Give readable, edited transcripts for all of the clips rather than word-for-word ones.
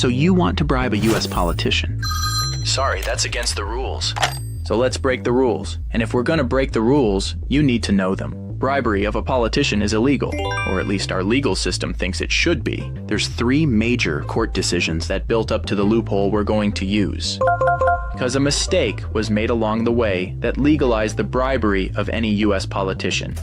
So you want to bribe a US politician? Sorry, that's against the rules. So let's break the rules. And if we're gonna break the rules, you need to know them. Bribery of a politician is illegal, or at least our legal system thinks it should be. There's 3 major court decisions that built up to the loophole we're going to use. Because a mistake was made along the way that legalized the bribery of any US politician.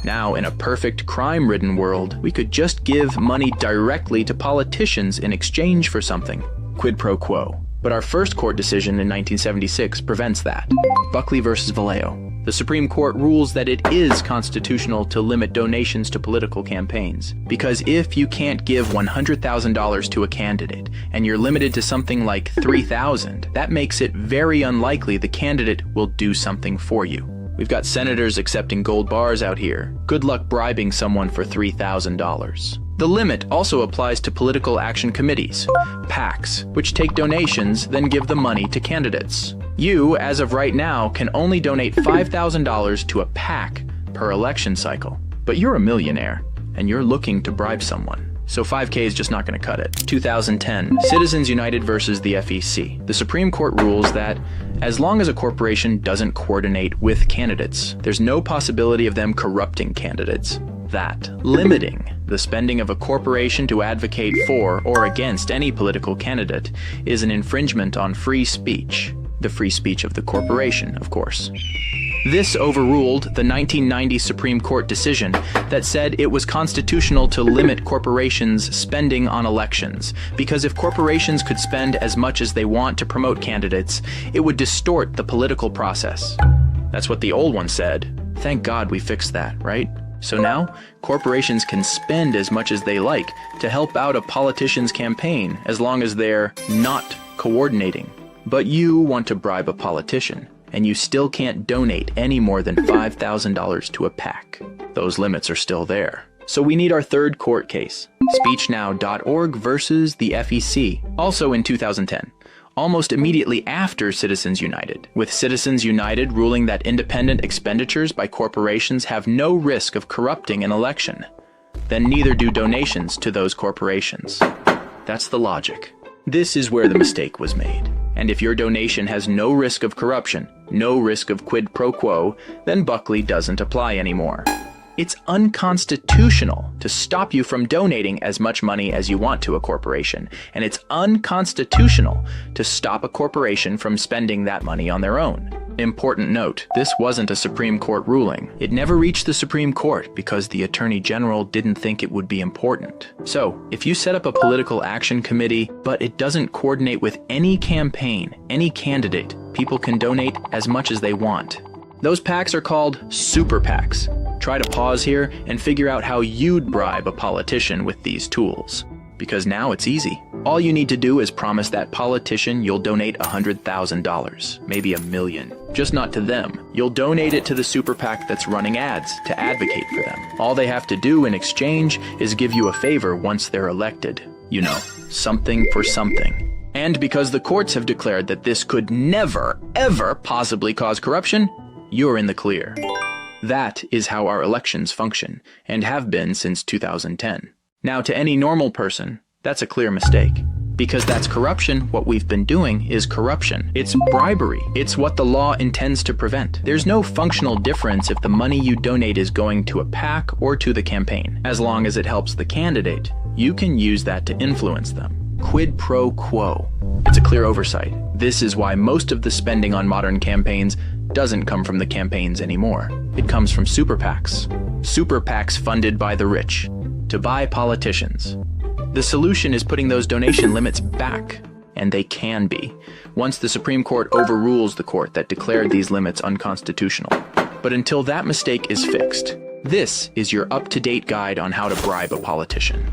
Now, in a perfect crime-ridden world, we could just give money directly to politicians in exchange for something. Quid pro quo. But our first court decision in 1976 prevents that. Buckley versus Vallejo. The Supreme Court rules that it is constitutional to limit donations to political campaigns. Because if you can't give $100,000 to a candidate, and you're limited to something like $3,000, that makes it very unlikely the candidate will do something for you. We've got senators accepting gold bars out here. Good luck bribing someone for $3,000. The limit also applies to political action committees, PACs, which take donations, then give the money to candidates. You, as of right now, can only donate $5,000 to a PAC per election cycle. But you're a millionaire, and you're looking to bribe someone. So 5K is just not going to cut it. 2010, Citizens United versus the FEC. The Supreme Court rules that as long as a corporation doesn't coordinate with candidates, there's no possibility of them corrupting candidates. That limiting the spending of a corporation to advocate for or against any political candidate is an infringement on free speech. The free speech of the corporation, of course. This overruled the 1990 Supreme Court decision that said it was constitutional to limit corporations' spending on elections, because if corporations could spend as much as they want to promote candidates, it would distort the political process. That's what the old one said. Thank God we fixed that, right? So now, corporations can spend as much as they like to help out a politician's campaign as long as they're not coordinating. But you want to bribe a politician, and you still can't donate any more than $5,000 to a PAC. Those limits are still there. So we need our third court case, speechnow.org versus the FEC, also in 2010. Almost immediately after Citizens United, with Citizens United ruling that independent expenditures by corporations have no risk of corrupting an election. Then neither do donations to those corporations. That's the logic. This is where the mistake was made. And if your donation has no risk of corruption, no risk of quid pro quo, then Buckley doesn't apply anymore. It's unconstitutional to stop you from donating as much money as you want to a corporation, and it's unconstitutional to stop a corporation from spending that money on their own. Important note, this wasn't a Supreme Court ruling. It never reached the Supreme Court because the Attorney General didn't think it would be important. So, if you set up a political action committee, but it doesn't coordinate with any campaign, any candidate, people can donate as much as they want. Those PACs are called super PACs. Try to pause here and figure out how you'd bribe a politician with these tools. Because now it's easy. All you need to do is promise that politician you'll donate $100,000, maybe $1 million. Just not to them. You'll donate it to the super PAC that's running ads to advocate for them. All they have to do in exchange is give you a favor once they're elected. You know, something for something. And because the courts have declared that this could never, ever possibly cause corruption, you're in the clear. That is how our elections function, and have been since 2010. Now, to any normal person, that's a clear mistake. Because that's corruption, what we've been doing is corruption. It's bribery. It's what the law intends to prevent. There's no functional difference if the money you donate is going to a PAC or to the campaign. As long as it helps the candidate, you can use that to influence them. Quid pro quo. It's a clear oversight. This is why most of the spending on modern campaigns doesn't come from the campaigns anymore. It comes from super PACs. Super PACs funded by the rich to buy politicians. The solution is putting those donation limits back, and they can be, once the Supreme Court overrules the court that declared these limits unconstitutional. But until that mistake is fixed, this is your up-to-date guide on how to bribe a politician.